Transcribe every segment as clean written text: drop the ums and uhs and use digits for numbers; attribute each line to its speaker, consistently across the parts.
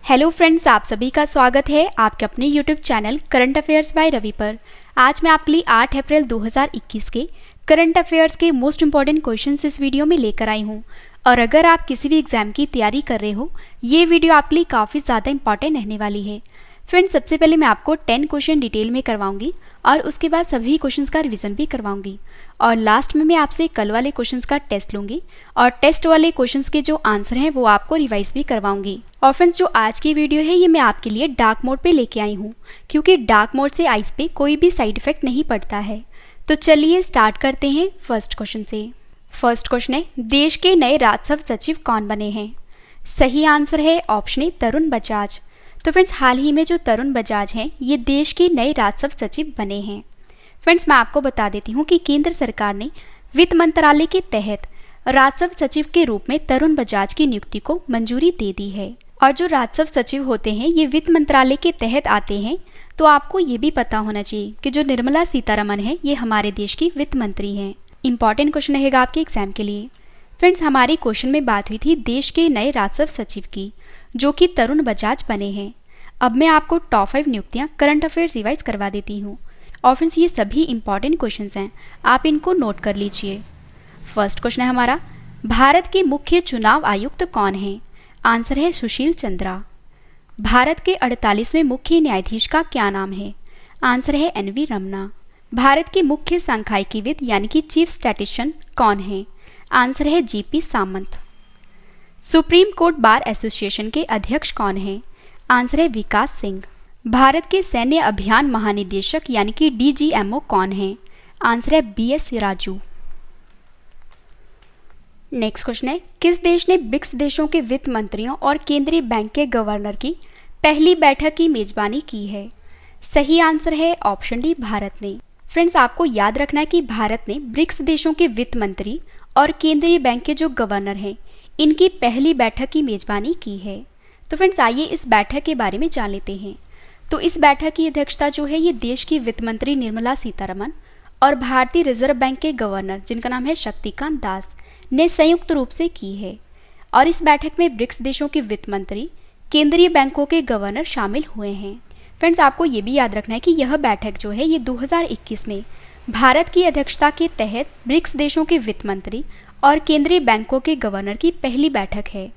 Speaker 1: Hello friends, आप सभी का स्वागत है आपके अपने YouTube channel current affairs by Ravi पर। आज मैं आपके लिए 8 अप्रैल 2021 के करंट अफेयर्स के मोस्ट इंपॉर्टेंट क्वेश्चंस इस वीडियो में लेकर आई हूं। और अगर आप किसी भी एग्जाम की तैयारी कर रहे हो, ये वीडियो आपके लिए काफ़ी ज़्यादा इंपॉर्टेंट रहने वाली है। फ्रेंड्स, सबसे पहले मैं आपको 10 क्वेश्चन डिटेल में करवाऊंगी और उसके बाद सभी क्वेश्चंस का रिवीजन भी करवाऊंगी। और लास्ट में मैं आपसे कल वाले क्वेश्चंस का टेस्ट लूंगी और टेस्ट वाले क्वेश्चंस के जो आंसर हैं वो आपको रिवाइज भी करवाऊंगी। और फ्रेंड्स, जो आज की वीडियो है ये मैं आपके लिए डार्क मोड पे लेके आई हूँ, क्योंकि डार्क मोड से आइज पे कोई भी साइड इफेक्ट नहीं पड़ता है। तो चलिए स्टार्ट करते हैं फर्स्ट क्वेश्चन से। फर्स्ट क्वेश्चन है, देश के नए राजस्व सचिव कौन बने हैं? सही आंसर है ऑप्शन ए, तरुण बजाज। तो फ्रेंड्स, हाल ही में जो तरुण बजाज हैं ये देश के नए राजस्व सचिव बने हैं। फ्रेंड्स, मैं आपको बता देती हूँ कि केंद्र सरकार ने वित्त मंत्रालय के तहत राजस्व सचिव के रूप में तरुण बजाज की नियुक्ति को मंजूरी दे दी है। और जो राजस्व सचिव होते हैं ये वित्त मंत्रालय के तहत आते हैं। तो आपको ये भी पता होना चाहिए कि जो निर्मला सीतारमण है ये हमारे देश की वित्त मंत्री हैं। इंपॉर्टेंट क्वेश्चन रहेगा आपके एग्जाम के लिए। फ्रेंड्स, हमारी क्वेश्चन में बात हुई थी देश के नए राजस्व सचिव की, जो कि तरुण बजाज बने हैं। अब मैं आपको टॉप 5 नियुक्तियां करंट अफेयर्स रिवाइज करवा देती हूँ। और फ्रेंड्स, ये सभी इंपॉर्टेंट क्वेश्चंस हैं, आप इनको नोट कर लीजिए। फर्स्ट क्वेश्चन है हमारा, भारत के मुख्य चुनाव आयुक्त कौन हैं? आंसर है सुशील चंद्रा। भारत के 48वें मुख्य न्यायाधीश का क्या नाम है? आंसर है एन.वी. रमना। भारत के मुख्य सांख्यिकीविद यानी कि चीफ स्टैटिस्टिशियन कौन है? आंसर है जी.पी. सामंत। सुप्रीम कोर्ट बार एसोसिएशन के अध्यक्ष कौन हैं? आंसर है विकास सिंह। भारत के सैन्य अभियान महानिदेशक यानी कि डीजीएमओ कौन हैं? आंसर है बी.एस. राजू। नेक्स्ट क्वेश्चन है, किस देश ने ब्रिक्स देशों के वित्त मंत्रियों और केंद्रीय बैंक के गवर्नर की पहली बैठक की मेजबानी की है? सही आंसर है ऑप्शन डी, भारत ने। फ्रेंड्स, आपको याद रखना है कि भारत ने ब्रिक्स देशों के वित्त मंत्री और केंद्रीय बैंक के जो गवर्नर हैं इनकी पहली बैठक की मेजबानी की है। तो फ्रेंड्स, आइए इस बैठक के बारे में जान लेते हैं। तो इस बैठक की अध्यक्षता जो है ये देश की वित्त मंत्री निर्मला सीतारमण और भारतीय रिजर्व बैंक के गवर्नर जिनका नाम है शक्तिकांत दास ने संयुक्त रूप से की है। और इस बैठक में ब्रिक्स देशों के वित्त मंत्री, केंद्रीय बैंकों के गवर्नर शामिल हुए हैं। फ्रेंड्स, आपको ये भी याद रखना है कि यह बैठक जो है ये 2021 में भारत की अध्यक्षता के तहत ब्रिक्स देशों के वित्त मंत्री और केंद्रीय बैंकों के गवर्नर की पहली बैठक है।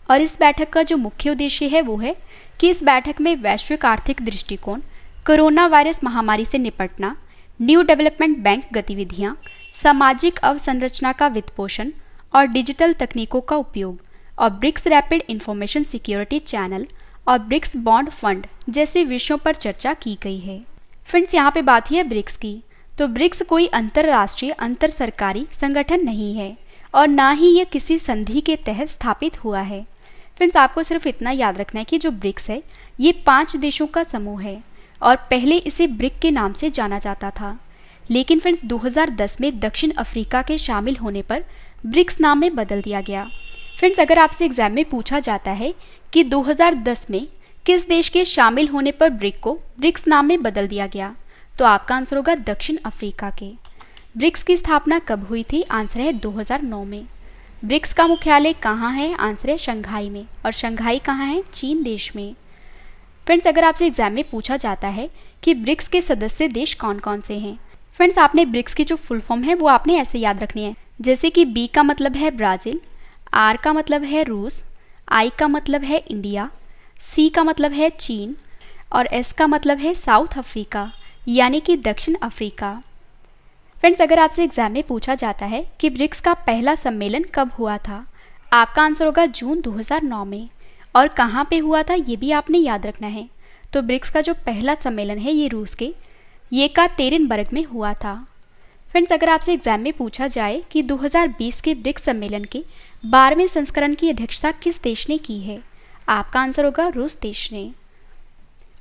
Speaker 1: और इस बैठक का जो मुख्य उद्देश्य है वो है कि इस बैठक में वैश्विक आर्थिक दृष्टिकोण, कोरोना वायरस महामारी से निपटना, न्यू डेवलपमेंट बैंक गतिविधियां, सामाजिक अवसंरचना का वित्त पोषण और डिजिटल तकनीकों का उपयोग और BRICS rapid information security channel और ब्रिक्स बॉन्ड फंड जैसे विषयों पर चर्चा की गई है। फ्रेंड्स, यहाँ पे बात हुई है ब्रिक्स की। तो ब्रिक्स कोई अंतर्राष्ट्रीय अंतर सरकारी संगठन नहीं है और ना ही ये किसी संधि के तहत स्थापित हुआ है। फ्रेंड्स, आपको सिर्फ इतना याद रखना है कि जो ब्रिक्स है ये 5 देशों का समूह है और पहले इसे ब्रिक के नाम से जाना जाता था। लेकिन फ्रेंड्स, 2010 में दक्षिण अफ्रीका के शामिल होने पर ब्रिक्स नाम में बदल दिया गया। फ्रेंड्स, अगर आपसे एग्जाम में पूछा जाता है कि 2010 में किस देश के शामिल होने पर ब्रिक को ब्रिक्स नाम में बदल दिया गया, तो आपका आंसर होगा दक्षिण अफ्रीका के। ब्रिक्स की स्थापना कब हुई थी? आंसर है 2009 में। ब्रिक्स का मुख्यालय कहाँ है? आंसर है शंघाई में। और शंघाई कहाँ है? चीन देश में। फ्रेंड्स, अगर आपसे एग्जाम में पूछा जाता है कि ब्रिक्स के सदस्य देश कौन कौन से हैं, फ्रेंड्स आपने ब्रिक्स की जो फुल फॉर्म है वो आपने ऐसे याद रखनी है, जैसे कि बी का मतलब है ब्राज़ील, आर का मतलब है रूस, आई का मतलब है इंडिया, सी का मतलब है चीन और एस का मतलब है साउथ अफ्रीका यानी कि दक्षिण अफ्रीका। फ्रेंड्स, अगर आपसे एग्जाम में पूछा जाता है कि ब्रिक्स का पहला सम्मेलन कब हुआ था, आपका आंसर होगा जून 2009 में। और कहाँ पे हुआ था ये भी आपने याद रखना है। तो ब्रिक्स का जो पहला सम्मेलन है ये रूस के येकातेरिनबर्ग में हुआ था। फ्रेंड्स, अगर आपसे एग्जाम में पूछा जाए कि 2020 के ब्रिक्स सम्मेलन के 12वें संस्करण की अध्यक्षता किस देश ने की है, आपका आंसर होगा रूस देश ने।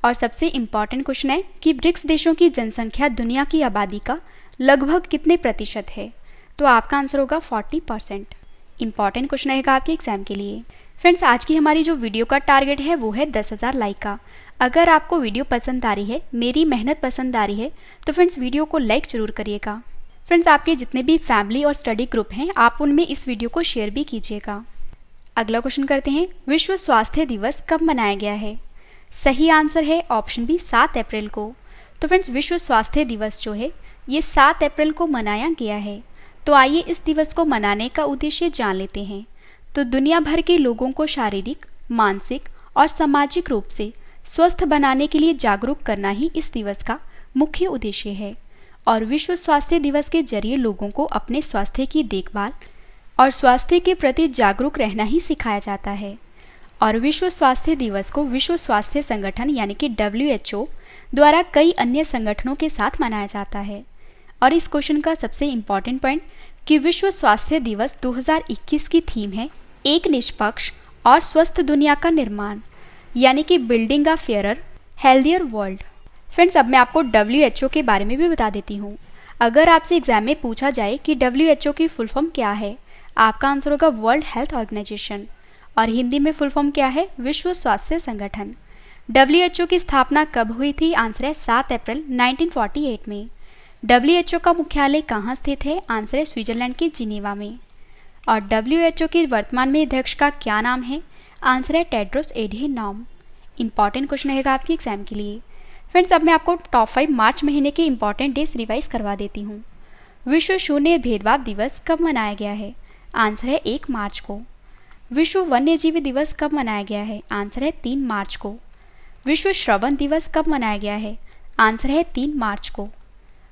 Speaker 1: और सबसे इम्पॉर्टेंट क्वेश्चन है कि ब्रिक्स देशों की जनसंख्या दुनिया की आबादी का लगभग कितने प्रतिशत है, तो आपका आंसर होगा 40%। इंपॉर्टेंट क्वेश्चन रहेगा आपके एग्जाम के लिए। फ्रेंड्स, आज की हमारी जो वीडियो का टारगेट है वो है 10,000 लाइक का। अगर आपको वीडियो पसंद आ रही है, मेरी मेहनत पसंद आ रही है, तो फ्रेंड्स वीडियो को लाइक जरूर करिएगा। फ्रेंड्स, आपके जितने भी फैमिली और स्टडी ग्रुप हैं आप उनमें इस वीडियो को शेयर भी कीजिएगा। अगला क्वेश्चन करते हैं, विश्व स्वास्थ्य दिवस कब मनाया गया है? सही आंसर है ऑप्शन बी 7 अप्रैल को। तो फ्रेंड्स विश्व स्वास्थ्य दिवस जो है ये 7 अप्रैल को मनाया गया है। तो आइए इस दिवस को मनाने का उद्देश्य जान लेते हैं। तो दुनिया भर के लोगों को शारीरिक, मानसिक और सामाजिक रूप से स्वस्थ बनाने के लिए जागरूक करना ही इस दिवस का मुख्य उद्देश्य है। और विश्व स्वास्थ्य दिवस के जरिए लोगों को अपने स्वास्थ्य की देखभाल और स्वास्थ्य के प्रति जागरूक रहना ही सिखाया जाता है। और विश्व स्वास्थ्य दिवस को विश्व स्वास्थ्य संगठन यानी कि WHO द्वारा कई अन्य संगठनों के साथ मनाया जाता है। और इस क्वेश्चन का सबसे इम्पॉर्टेंट पॉइंट कि विश्व स्वास्थ्य दिवस 2021 की थीम है एक निष्पक्ष और स्वस्थ दुनिया का निर्माण, यानी कि बिल्डिंग अ फेयरर हेल्थियर वर्ल्ड। फ्रेंड्स, अब मैं आपको WHO के बारे में भी बता देती हूँ। अगर आपसे एग्जाम में पूछा जाए कि WHO की फुल फॉर्म क्या है, आपका आंसर होगा वर्ल्ड हेल्थ ऑर्गेनाइजेशन। और हिंदी में फुल फॉर्म क्या है? विश्व स्वास्थ्य संगठन। WHO की स्थापना कब हुई थी? आंसर है 7 अप्रैल 1948 में। WHO का मुख्यालय कहाँ स्थित है? आंसर है स्विट्जरलैंड के जिनेवा में। और WHO के वर्तमान में अध्यक्ष का क्या नाम है? आंसर है टेड्रोस एडहेनॉम। इंपॉर्टेंट क्वेश्चन रहेगा आपके एग्जाम के लिए। फ्रेंड्स, अब मैं आपको टॉप 5 मार्च महीने के इंपॉर्टेंट डेज रिवाइज करवा देती हूँ। विश्व शून्य भेदभाव दिवस कब मनाया गया है? आंसर है 1 मार्च को। विश्व वन्यजीवी दिवस कब मनाया गया है? आंसर है 3 मार्च को। विश्व श्रवण दिवस कब मनाया गया है? आंसर है 3 मार्च को।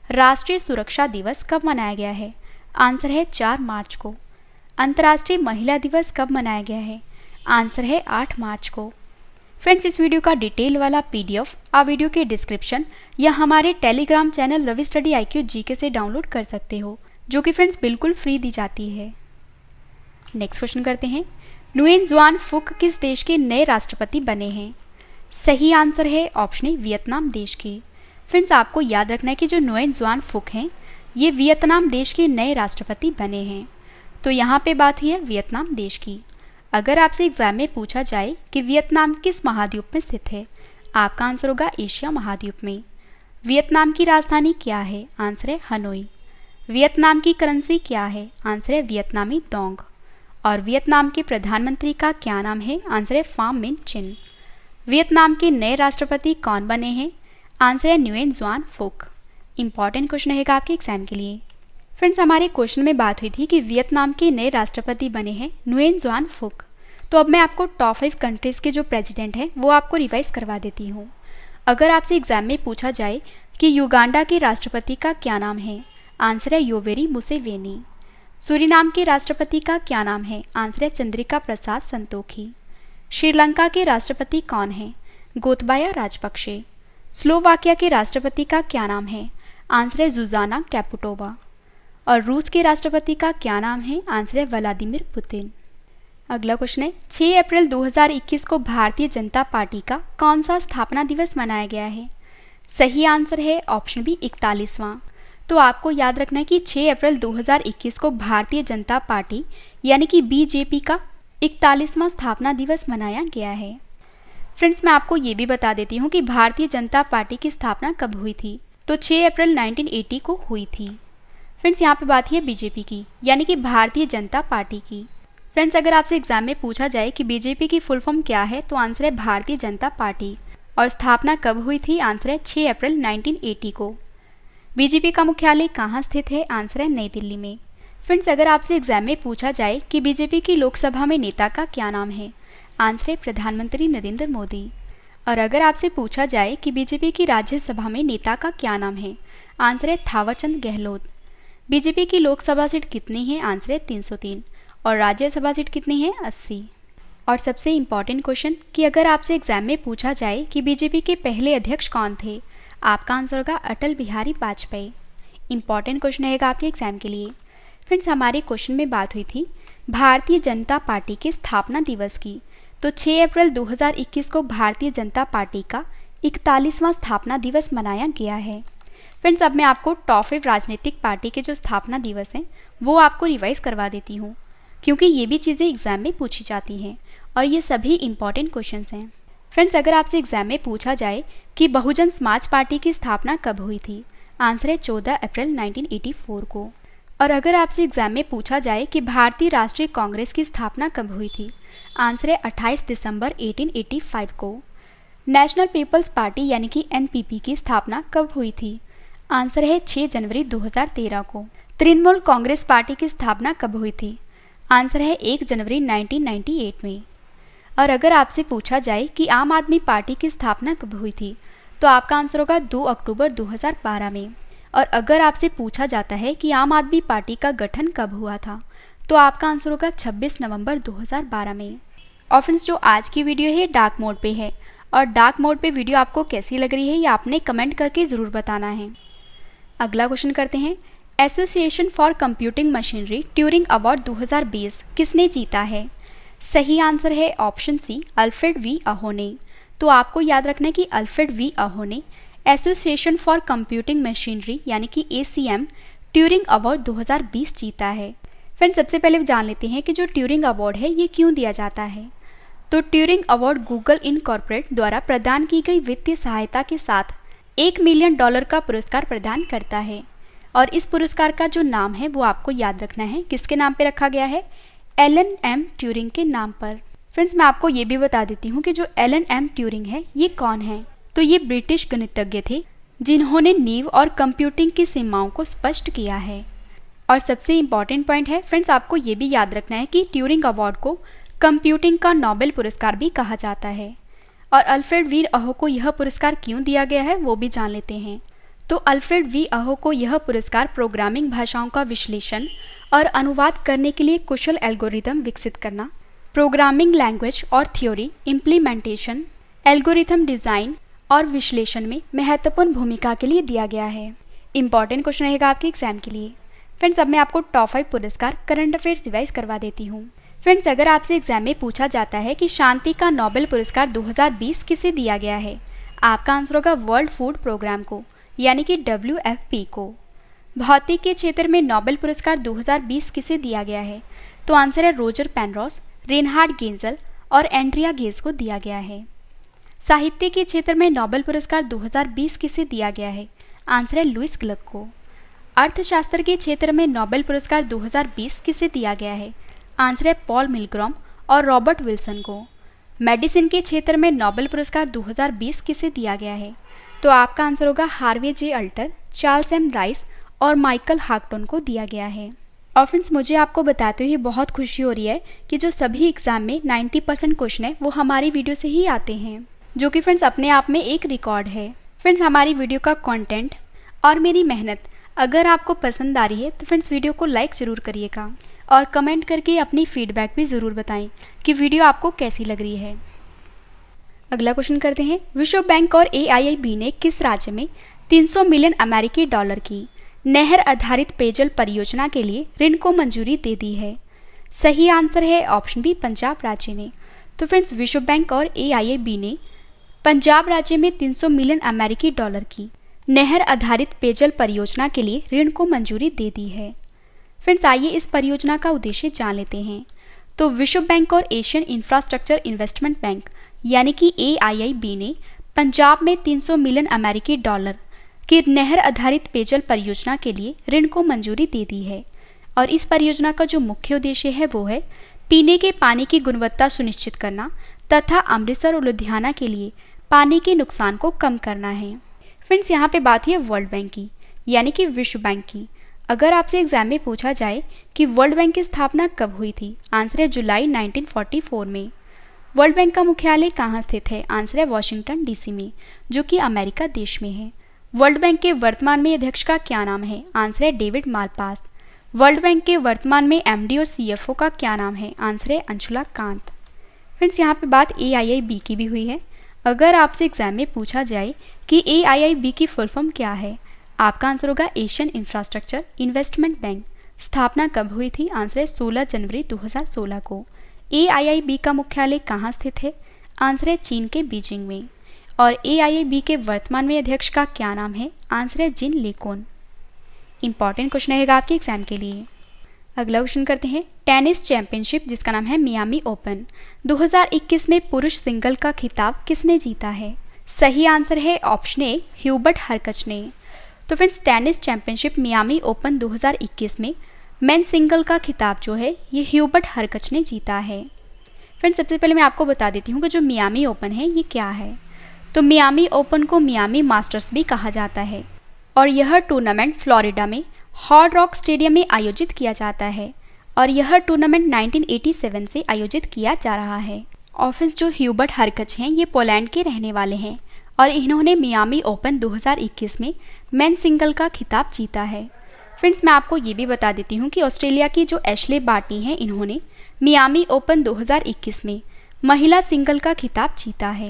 Speaker 1: राष्ट्रीय सुरक्षा दिवस कब मनाया गया है? आंसर है 4 मार्च को। अंतर्राष्ट्रीय महिला दिवस कब मनाया गया है? आंसर है 8 मार्च को। फ्रेंड्स, इस वीडियो का डिटेल वाला PDF आप वीडियो के डिस्क्रिप्शन या हमारे Telegram channel Ravi study IQ GK से डाउनलोड कर सकते हो, जो कि फ्रेंड्स बिल्कुल फ्री दी जाती है। नेक्स्ट क्वेश्चन करते हैं, नुएन जुआन फुक किस देश के नए राष्ट्रपति बने हैं? सही आंसर है ऑप्शन ए वियतनाम देश के। फ्रेंड्स, आपको याद रखना है कि जो नुएन जुआन फुक हैं ये वियतनाम देश के नए राष्ट्रपति बने हैं। तो यहाँ पे बात हुई है वियतनाम देश की। अगर आपसे एग्जाम में पूछा जाए कि वियतनाम किस महाद्वीप में स्थित है, आपका आंसर होगा एशिया महाद्वीप में। वियतनाम की राजधानी क्या है? आंसर है हनोई। वियतनाम की करेंसी क्या है? आंसर है वियतनामी डोंग। और वियतनाम के प्रधानमंत्री का क्या नाम है? आंसर है फाम मिन चिन। वियतनाम के नए राष्ट्रपति कौन बने हैं? आंसर है नुएन जुआन फुक। इंपॉर्टेंट क्वेश्चन रहेगा आपके एग्जाम के लिए। फ्रेंड्स, हमारे क्वेश्चन में बात हुई थी कि वियतनाम के नए राष्ट्रपति बने हैं नुएन जुआन फुक। तो अब मैं आपको टॉप 5 कंट्रीज़ के जो प्रेसिडेंट हैं वो आपको रिवाइज करवा देती हूँ। अगर आपसे एग्जाम में पूछा जाए कि युगांडा के राष्ट्रपति का क्या नाम है? आंसर है योवेरी मुसेवेनी। सूरीनाम के राष्ट्रपति का क्या नाम है? आंसर है चंद्रिका प्रसाद संतोखी। श्रीलंका के राष्ट्रपति कौन हैं? गोतबाया राजपक्षे। स्लोवाकिया के राष्ट्रपति का क्या नाम है? आंसर है जुजाना कैपुटोवा। और रूस के राष्ट्रपति का क्या नाम है? आंसर है व्लादिमीर पुतिन। अगला क्वेश्चन है, 6 अप्रैल 2021 को भारतीय जनता पार्टी का कौन सा स्थापना दिवस मनाया गया है? सही आंसर है ऑप्शन बी 41वां। तो आपको याद रखना है कि 6 अप्रैल 2021 को भारतीय जनता पार्टी यानी कि BJP का 41वां स्थापना दिवस मनाया गया है। फ्रेंड्स, मैं आपको ये भी बता देती हूँ कि भारतीय जनता पार्टी की स्थापना कब हुई थी। तो 6 अप्रैल 1980 को हुई थी। फ्रेंड्स, यहाँ पे बात है BJP की यानी कि भारतीय जनता पार्टी की। फ्रेंड्स, अगर आपसे एग्जाम में पूछा जाए कि BJP की फुल फॉर्म क्या है, तो आंसर है भारतीय जनता पार्टी। और स्थापना कब हुई थी? आंसर है 6 अप्रैल 1980 को। BJP का मुख्यालय कहाँ स्थित है? आंसर है नई दिल्ली में। फ्रेंड्स, अगर आपसे एग्जाम में पूछा जाए कि BJP की लोकसभा में नेता का क्या नाम है? आंसर है प्रधानमंत्री नरेंद्र मोदी। और अगर आपसे पूछा जाए कि BJP की राज्यसभा में नेता का क्या नाम है? आंसर है थावरचंद गहलोत। BJP की लोकसभा सीट कितनी है? आंसर है 303। और राज्यसभा सीट कितनी है? 80। और सबसे इम्पॉर्टेंट क्वेश्चन कि अगर आपसे एग्जाम में पूछा जाए कि BJP के पहले अध्यक्ष कौन थे, आपका आंसर होगा अटल बिहारी वाजपेयी। इंपॉर्टेंट क्वेश्चन रहेगा आपके एग्जाम के लिए। फ्रेंड्स, हमारे क्वेश्चन में बात हुई थी भारतीय जनता पार्टी के स्थापना दिवस की। तो 6 अप्रैल 2021 को भारतीय जनता पार्टी का 41वां स्थापना दिवस मनाया गया है। फ्रेंड्स, अब मैं आपको टॉप 5 राजनीतिक पार्टी के जो स्थापना दिवस हैं वो आपको रिवाइज करवा देती हूँ, क्योंकि ये भी चीज़ें एग्जाम में पूछी जाती हैं और ये सभी इंपॉर्टेंट क्वेश्चंस हैं। फ्रेंड्स, अगर आपसे एग्जाम में पूछा जाए कि बहुजन समाज पार्टी की स्थापना कब हुई थी? आंसर है 14 अप्रैल 1984 को। और अगर आपसे एग्जाम में पूछा जाए कि भारतीय राष्ट्रीय कांग्रेस की स्थापना कब हुई थी? आंसर है 28 दिसंबर 1885 को। नेशनल पीपल्स पार्टी यानी कि एनपीपी की स्थापना कब हुई थी? आंसर है 6 जनवरी 2013 को। तृणमूल कांग्रेस पार्टी की स्थापना कब हुई थी? आंसर है 1 जनवरी 1998 में। और अगर आपसे पूछा जाए कि आम आदमी पार्टी की स्थापना कब हुई थी, तो आपका आंसर होगा 2 अक्टूबर 2012 में। और अगर आपसे पूछा जाता है कि आम आदमी पार्टी का गठन कब हुआ था, तो आपका आंसर होगा 26 नवंबर 2012 में। और फ्रेंड्स, जो आज की वीडियो है डार्क मोड पे है, और डार्क मोड पे वीडियो आपको कैसी लग रही है ये आपने कमेंट करके ज़रूर बताना है। अगला क्वेश्चन करते हैं, association for computing Machinery Turing award 2020 किसने जीता है? सही आंसर है ऑप्शन सी, अल्फ्रेड वी अहो ने। तो आपको याद रखना है कि अल्फ्रेड वी अहो ने एसोसिएशन फॉर कंप्यूटिंग मशीनरी यानी कि ACM ट्यूरिंग अवार्ड 2020 जीता है। फ्रेंड्स, सबसे पहले जान लेते हैं कि जो ट्यूरिंग अवार्ड है ये क्यों दिया जाता है। तो ट्यूरिंग अवार्ड गूगल इनकॉर्पोरेट द्वारा प्रदान की गई वित्तीय सहायता के साथ $1 मिलियन का पुरस्कार प्रदान करता है। और इस पुरस्कार का जो नाम है वो आपको याद रखना है, किसके नाम पे रखा गया है? एलन एम ट्यूरिंग के नाम पर। फ्रेंड्स, मैं आपको ये भी बता देती हूँ कि जो एलन एम ट्यूरिंग है ये कौन है। तो ये ब्रिटिश गणितज्ञ थे जिन्होंने नींव और कंप्यूटिंग की सीमाओं को स्पष्ट किया है। और सबसे इम्पॉर्टेंट पॉइंट है फ्रेंड्स, आपको ये भी याद रखना है कि ट्यूरिंग अवार्ड को कंप्यूटिंग का नोबेल पुरस्कार भी कहा जाता है। और अल्फ्रेड वी अहो को यह पुरस्कार क्यों दिया गया है वो भी जान लेते हैं। तो अल्फ्रेड वी अहो को यह पुरस्कार प्रोग्रामिंग भाषाओं का विश्लेषण और अनुवाद करने के लिए कुशल एल्गोरिदम विकसित करना, प्रोग्रामिंग लैंग्वेज और थ्योरी इम्प्लीमेंटेशन, एल्गोरिथम डिज़ाइन और विश्लेषण में महत्वपूर्ण भूमिका के लिए दिया गया है। इंपॉर्टेंट क्वेश्चन रहेगा आपके एग्जाम के लिए। फ्रेंड्स, अब मैं आपको टॉप 5 पुरस्कार करंट अफेयर्स रिवाइज करवा देती हूँ। फ्रेंड्स, अगर आपसे एग्जाम में पूछा जाता है कि शांति का नोबेल पुरस्कार 2020 किसे दिया गया है, आपका आंसर होगा वर्ल्ड फूड प्रोग्राम को यानी कि WFP को। भौतिक के क्षेत्र में नोबेल पुरस्कार 2020 किसे दिया गया है? तो आंसर है रोजर पेनरोज, रेनहार्ड गेंजल और एंड्रिया गेज को दिया गया है। साहित्य के क्षेत्र में नोबेल पुरस्कार 2020 किसे दिया गया है? आंसर है लुइस ग्लक को। अर्थशास्त्र के क्षेत्र में नोबेल पुरस्कार 2020 किसे दिया गया है? आंसर है पॉल मिलग्रॉम और रॉबर्ट विल्सन को। मेडिसिन के क्षेत्र में नोबेल पुरस्कार 2020 किसे दिया गया है? तो आपका आंसर होगा हार्वे जे अल्टर, चार्ल्स एम राइस और माइकल हाक्टन को दिया गया है। और फ्रेंड्स, मुझे आपको बताते हुए बहुत खुशी हो रही है कि जो सभी एग्जाम में 90% क्वेश्चन है वो हमारी वीडियो से ही आते हैं, जो कि फ्रेंड्स अपने आप में एक रिकॉर्ड है। फ्रेंड्स, हमारी वीडियो का कंटेंट और मेरी मेहनत अगर आपको पसंद आ रही है तो फ्रेंड्स वीडियो को लाइक ज़रूर करिएगा और कमेंट करके अपनी फीडबैक भी ज़रूर बताएं कि वीडियो आपको कैसी लग रही है। अगला क्वेश्चन करते हैं, विश्व बैंक और AIIB ने किस राज्य में 300 मिलियन अमेरिकी डॉलर की नहर आधारित पेयजल परियोजना के लिए ऋण को मंजूरी दे दी है? सही आंसर है ऑप्शन बी, पंजाब राज्य ने। तो फ्रेंड्स, विश्व बैंक और AIIB ने पंजाब राज्य में 300 मिलियन अमेरिकी डॉलर की नहर आधारित पेयजल परियोजना के लिए ऋण को मंजूरी दे दी है। फ्रेंड्स, आइए इस परियोजना का उद्देश्य जान लेते हैं। तो विश्व बैंक और एशियन इंफ्रास्ट्रक्चर इन्वेस्टमेंट बैंक यानी कि AIIB ने पंजाब में 300 मिलियन अमेरिकी डॉलर की नहर आधारित पेयजल परियोजना के लिए ऋण को मंजूरी दे दी है। और इस परियोजना का जो मुख्य उद्देश्य है वो है पीने के पानी की गुणवत्ता सुनिश्चित करना तथा अमृतसर और लुधियाना के लिए पानी के नुकसान को कम करना है। फ्रेंड्स, यहाँ पे बात है वर्ल्ड बैंक की यानी कि विश्व बैंक की। अगर आपसे एग्जाम में पूछा जाए कि वर्ल्ड बैंक की स्थापना कब हुई थी, आंसर है जुलाई 1944 में। वर्ल्ड बैंक का मुख्यालय कहाँ स्थित है? आंसर है वॉशिंगटन DC में, जो कि अमेरिका देश में है। वर्ल्ड बैंक के वर्तमान में अध्यक्ष का क्या नाम है? आंसर है डेविड मालपास। वर्ल्ड बैंक के वर्तमान में MD और CFO का क्या नाम है? आंसर है अंशुला कांत। फ्रेंड्स, यहाँ पे बात AIIB की भी हुई है। अगर आपसे एग्जाम में पूछा जाए कि AIIB की फुल फॉर्म क्या है, आपका आंसर होगा एशियन इंफ्रास्ट्रक्चर इन्वेस्टमेंट बैंक। स्थापना कब हुई थी? आंसर है 16 जनवरी 2016 को। AIIB का मुख्यालय कहाँ स्थित है? आंसर है चीन के बीजिंग में। और AIIB के वर्तमान में अध्यक्ष का क्या नाम है? आंसर है जिन लेकोन। इंपॉर्टेंट क्वेश्चन रहेगा आपके एग्जाम के लिए। अगला क्वेश्चन करते हैं, टेनिस चैंपियनशिप जिसका नाम है मियामी ओपन 2021 में पुरुष सिंगल का खिताब किसने जीता है? सही आंसर है ऑप्शन ए, ह्यूबर्ट हरकच ने। तो friends, tennis championship Miami open 2021 में मेन सिंगल का खिताब जो है ये ह्यूबर्ट हरकच ने जीता है। फ्रेंड्स सबसे पहले मैं आपको बता देती हूँ कि जो मियामी ओपन है ये क्या है। तो मियामी ओपन को मियामी मास्टर्स भी कहा जाता है और यह टूर्नामेंट फ्लोरिडा में हार्ड रॉक स्टेडियम में आयोजित किया जाता है और यह टूर्नामेंट 1987 से आयोजित किया जा रहा है। और फ्रेंड्स जो ह्यूबर्ट हरकच हैं ये पोलैंड के रहने वाले हैं और इन्होंने मियामी ओपन 2021 में मेन सिंगल का खिताब जीता है। फ्रेंड्स मैं आपको ये भी बता देती हूँ कि ऑस्ट्रेलिया की जो एशले बार्टी हैं इन्होंने मियामी ओपन 2021 में महिला सिंगल का खिताब जीता है।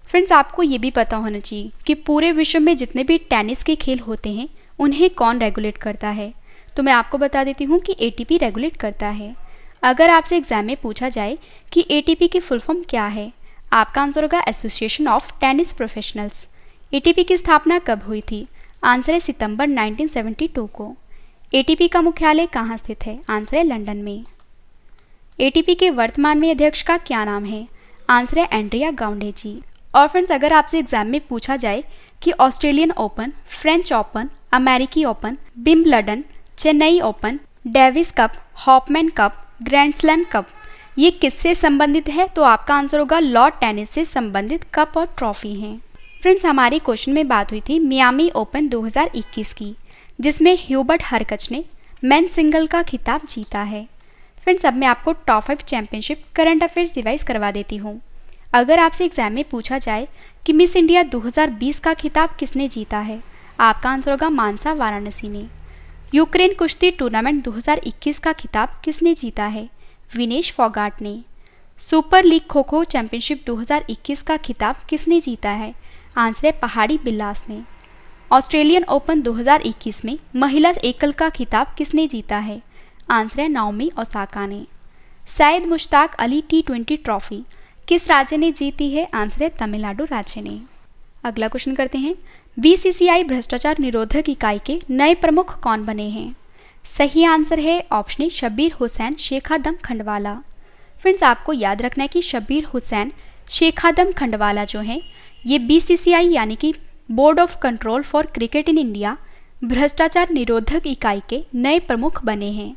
Speaker 1: फ्रेंड्स आपको ये भी पता होना चाहिए कि पूरे विश्व में जितने भी टेनिस के खेल होते हैं उन्हें कौन रेगुलेट करता है। तो मैं आपको बता देती हूँ कि एटीपी रेगुलेट करता है। अगर आपसे एग्जाम में पूछा जाए कि एटीपी की फुल फॉर्म क्या है, आपका आंसर होगा association of tennis professionals. ATP की स्थापना कब हुई थी? आंसर है सितंबर 1972 को। एटीपी का मुख्यालय कहाँ स्थित है? आंसर है लंदन में। एटीपी के वर्तमान में अध्यक्ष का क्या नाम है? आंसर है एंड्रिया गाउंडे जी। और फ्रेंड्स अगर आपसे एग्जाम में पूछा जाए कि ऑस्ट्रेलियन ओपन, फ्रेंच ओपन, अमेरिकी Open, Wimbledon, Chennai Open, Davis Cup, Hopman Cup, grand slam cup ये किससे संबंधित है? तो आपका आंसर होगा लॉर्ड टेनिस से संबंधित कप और ट्रॉफी हैं। फ्रेंड्स हमारी क्वेश्चन में बात हुई थी मियामी ओपन 2021 की, जिसमें ह्यूबर्ट हरकच ने मेन सिंगल का खिताब जीता है। फ्रेंड्स अब मैं आपको top 5 championship current affairs revise करवा देती हूँ। अगर आपसे एग्जाम में पूछा जाए कि मिस इंडिया 2020 का खिताब किसने जीता है, आपका आंसर होगा मानसा वाराणसी ने। यूक्रेन कुश्ती टूर्नामेंट 2021 का खिताब किसने जीता है? विनेश फोगाट ने। Super league kho kho championship 2021 का खिताब किसने जीता है? आंसर है पहाड़ी बिल्लास ने। ऑस्ट्रेलियन ओपन 2021 में महिला एकल का खिताब किसने जीता है? आंसर है नाओमी ओसाका ने। सैयद मुश्ताक अली T20 ट्रॉफी किस राज्य ने जीती है? आंसर है तमिलनाडु राज्य ने। अगला क्वेश्चन करते हैं, BCCI भ्रष्टाचार निरोधक इकाई के नए प्रमुख कौन बने हैं? सही आंसर है option A Shabbir Hussain Shekhadam Khandwala. Friends आपको याद रखना है कि शब्बीर हुसैन शेखादम खंडवाला जो हैं ये BCCI यानी कि board of control for cricket in India भ्रष्टाचार निरोधक इकाई के नए प्रमुख बने हैं।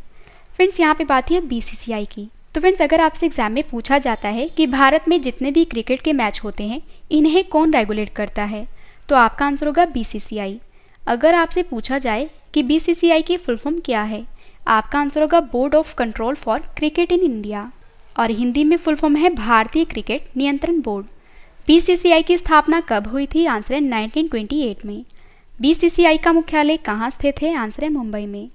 Speaker 1: फ्रेंड्स यहाँ पे बात है BCCI की। तो फ्रेंड्स अगर आपसे एग्जाम में पूछा जाता है कि भारत में जितने भी क्रिकेट के मैच होते हैं इन्हें कौन रेगुलेट करता है, तो आपका आंसर होगा BCCI। अगर आपसे पूछा जाए कि BCCI की फुल फॉर्म क्या है, आपका आंसर होगा board of control for cricket in India और हिंदी में फुल फॉर्म है भारतीय क्रिकेट नियंत्रण बोर्ड। BCCI की स्थापना कब हुई थी? आंसर है 1928 में। BCCI का मुख्यालय कहाँ स्थित है? आंसर है मुंबई में।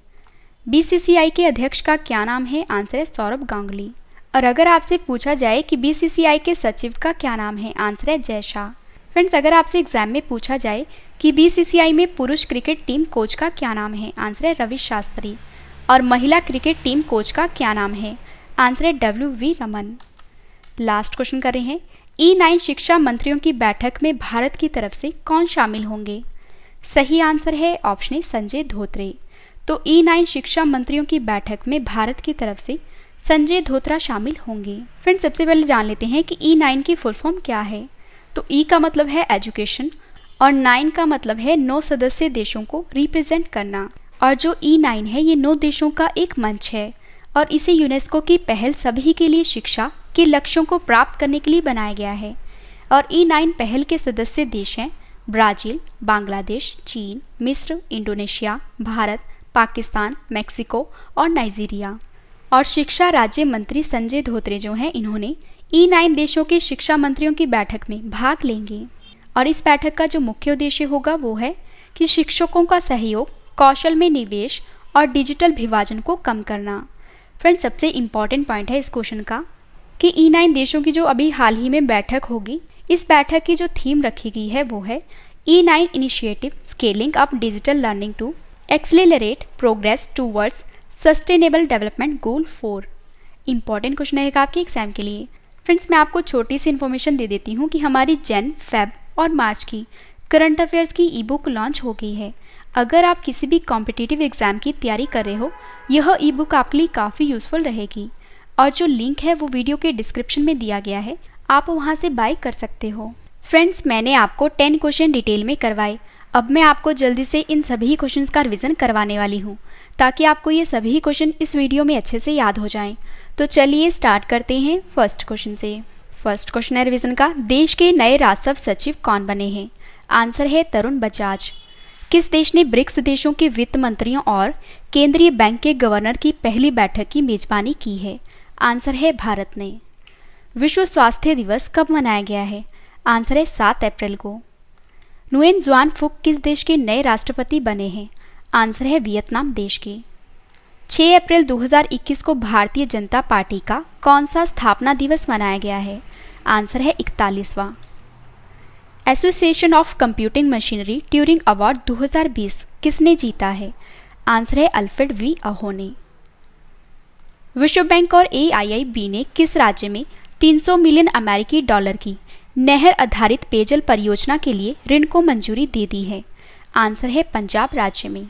Speaker 1: BCCI के अध्यक्ष का क्या नाम है? आंसर है सौरभ गांगुली। और अगर आपसे पूछा जाए कि BCCI के सचिव का क्या नाम है? आंसर है जय शाह। फ्रेंड्स अगर आपसे एग्जाम में पूछा जाए कि BCCI में पुरुष क्रिकेट टीम कोच का क्या नाम है? आंसर है रवि शास्त्री। और महिला क्रिकेट टीम कोच का क्या नाम है? आंसर है WV रमन। लास्ट क्वेश्चन कर रहे हैं, E9 शिक्षा मंत्रियों की बैठक में भारत की तरफ से कौन शामिल होंगे? सही आंसर है ऑप्शन ए संजय धोत्रे। तो E9 शिक्षा मंत्रियों की बैठक में भारत की तरफ से संजय धोत्रा शामिल होंगे। फ्रेंड्स सबसे पहले जान लेते हैं कि E9 की फुल फॉर्म क्या है। तो E का मतलब है एजुकेशन और 9 का मतलब है 9 सदस्य देशों को रिप्रेजेंट करना। और जो E9 है ये 9 देशों का एक मंच है और इसे यूनेस्को की पहल सभी के लिए शिक्षा के लक्ष्यों को प्राप्त करने के लिए बनाया गया है। और E9 पहल के सदस्य देश हैं ब्राज़ील, बांग्लादेश, चीन, मिस्र, इंडोनेशिया, भारत, पाकिस्तान, मेक्सिको और नाइजीरिया। और शिक्षा राज्य मंत्री संजय धोत्रे जो हैं इन्होंने E9 देशों के शिक्षा मंत्रियों की बैठक में भाग लेंगे। और इस बैठक का जो मुख्य उद्देश्य होगा वो है कि शिक्षकों का सहयोग, कौशल में निवेश और डिजिटल विभाजन को कम करना। फ्रेंड्स सबसे इम्पॉर्टेंट पॉइंट है इस क्वेश्चन का कि E9 देशों की जो अभी हाल ही में बैठक होगी, इस बैठक की जो थीम रखी गई है वो है E9 initiative scaling up digital learning to accelerate progress towards sustainable development goal 4। Important question है आपके एग्जाम के लिए। फ्रेंड्स मैं आपको छोटी सी इन्फॉर्मेशन दे देती हूँ कि हमारी जैन, फेब और मार्च की करंट अफेयर्स की ई बुक लॉन्च हो गई है। अगर आप किसी भी कॉम्पिटिटिव एग्जाम की तैयारी कर रहे हो, यह ई बुक आपके लिए काफ़ी यूज़फुल रहेगी। और जो लिंक है वो वीडियो के डिस्क्रिप्शन में दिया गया है, आप वहाँ से बाय कर सकते हो। फ्रेंड्स मैंने आपको 10 क्वेश्चन डिटेल में करवाए, अब मैं आपको जल्दी से इन सभी क्वेश्चंस का रिवीजन करवाने वाली हूँ ताकि आपको ये सभी क्वेश्चन इस वीडियो में अच्छे से याद हो जाएं। तो चलिए स्टार्ट करते हैं फर्स्ट क्वेश्चन से। फर्स्ट क्वेश्चन है रिवीजन का, देश के नए राजस्व सचिव कौन बने हैं? आंसर है तरुण बजाज। किस देश ने ब्रिक्स देशों के वित्त मंत्रियों और केंद्रीय बैंक के गवर्नर की पहली बैठक की मेजबानी की है? आंसर है भारत ने। विश्व स्वास्थ्य दिवस कब मनाया गया है? आंसर है 7 अप्रैल को। नुएन जुआन फुक किस देश के नए राष्ट्रपति बने हैं? आंसर है वियतनाम देश के। 6 अप्रैल 2021 को भारतीय जनता पार्टी का कौन सा स्थापना दिवस मनाया गया है? आंसर है 41वां। Association of Computing Machinery Turing award 2020 किसने जीता है? आंसर है अल्फ्रेड वी अहो ने। विश्व बैंक और AIIB ने किस राज्य में 300 मिलियन अमेरिकी डॉलर की नहर आधारित पेयजल परियोजना के लिए ऋण को मंजूरी दे दी है? आंसर है पंजाब राज्य में।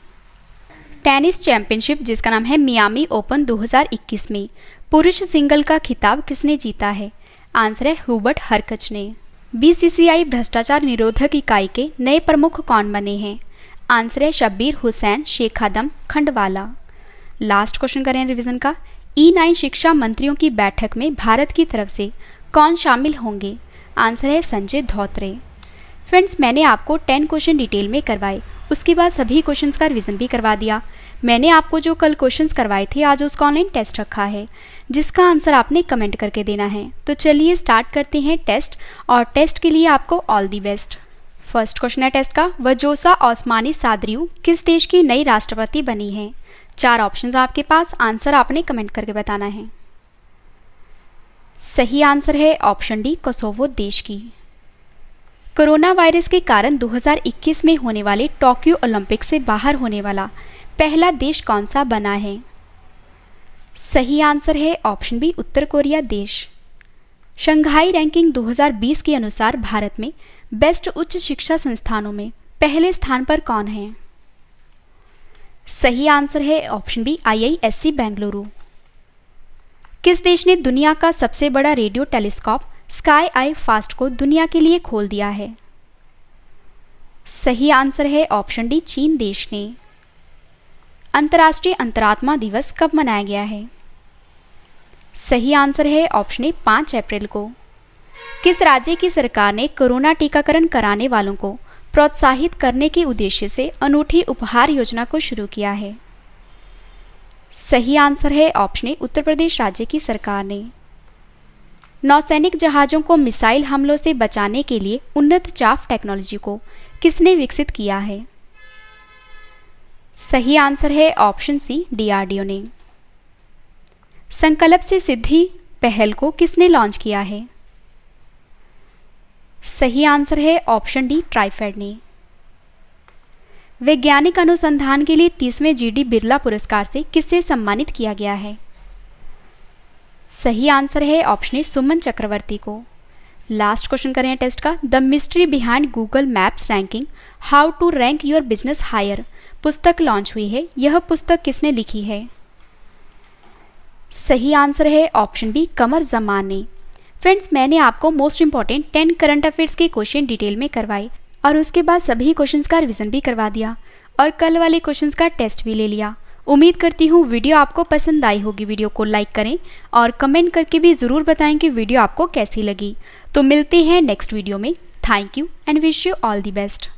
Speaker 1: टेनिस चैंपियनशिप जिसका नाम है मियामी ओपन 2021 में पुरुष सिंगल का खिताब किसने जीता है? आंसर है हुबर्ट हरकच ने। BCCI भ्रष्टाचार निरोधक इकाई के नए प्रमुख कौन बने हैं? आंसर है शब्बीर हुसैन शेख आदम खंडवाला। लास्ट क्वेश्चन करें रिवीजन का, E9 शिक्षा मंत्रियों की बैठक में भारत की तरफ से कौन शामिल होंगे? आंसर है संजय धोत्रे। फ्रेंड्स, मैंने आपको 10 क्वेश्चन डिटेल में करवाए, उसके बाद सभी क्वेश्चंस का रिवीजन भी करवा दिया। मैंने आपको जो कल क्वेश्चंस करवाए थे आज उसका ऑनलाइन टेस्ट रखा है जिसका आंसर आपने कमेंट करके देना है। तो चलिए स्टार्ट करते हैं टेस्ट, और टेस्ट के लिए आपको all the best. First question है टेस्ट का, वजोसा ओस्मानी सादरियू किस देश की नई राष्ट्रपति बनी है? 4 ऑप्शंस आपके पास, आंसर आपने कमेंट करके बताना है। सही आंसर है ऑप्शन डी, कोसोवो देश की। कोरोना वायरस के कारण 2021 में होने वाले टोक्यो ओलंपिक से बाहर होने वाला पहला देश कौन सा बना है? सही आंसर है ऑप्शन बी, उत्तर कोरिया देश। शंघाई रैंकिंग 2020 के अनुसार भारत में बेस्ट उच्च शिक्षा संस्थानों में पहले स्थान पर कौन है? सही आंसर है ऑप्शन बी, IISc बेंगलुरु। किस देश ने दुनिया का सबसे बड़ा रेडियो टेलीस्कोप स्काई आई फास्ट को दुनिया के लिए खोल दिया है? सही आंसर है ऑप्शन डी, चीन देश ने। अंतर्राष्ट्रीय अंतरात्मा दिवस कब मनाया गया है? सही आंसर है ऑप्शन ए, 5 अप्रैल को। किस राज्य की सरकार ने कोरोना टीकाकरण कराने वालों को प्रोत्साहित करने के उद्देश्य से अनूठी उपहार योजना को शुरू किया है? सही आंसर है ऑप्शन ए, उत्तर प्रदेश राज्य की सरकार ने। नौसैनिक जहाज़ों को मिसाइल हमलों से बचाने के लिए उन्नत चाफ टेक्नोलॉजी को किसने विकसित किया है? सही आंसर है ऑप्शन सी, DRDO ने। संकल्प से सिद्धि पहल को किसने लॉन्च किया है? सही आंसर है ऑप्शन डी, ट्राइफेड ने। वैज्ञानिक अनुसंधान के लिए 30वें GD बिरला पुरस्कार से किससे सम्मानित किया गया है? सही आंसर है ऑप्शन ए, सुमन चक्रवर्ती को। लास्ट क्वेश्चन करें टेस्ट का, the mystery behind Google maps ranking how to rank your business higher पुस्तक लॉन्च हुई है, यह पुस्तक किसने लिखी है? सही आंसर है ऑप्शन बी, कमर जमान ने। फ्रेंड्स, मैंने आपको मोस्ट इंपॉर्टेंट 10 करंट अफेयर्स के क्वेश्चन डिटेल में करवाए और उसके बाद सभी क्वेश्चंस का रिवीजन भी करवा दिया और कल वाले क्वेश्चंस का टेस्ट भी ले लिया। उम्मीद करती हूँ वीडियो आपको पसंद आई होगी। वीडियो को लाइक करें और कमेंट करके भी ज़रूर बताएं कि वीडियो आपको कैसी लगी। तो मिलते हैं नेक्स्ट वीडियो में। Thank you and wish you all the best.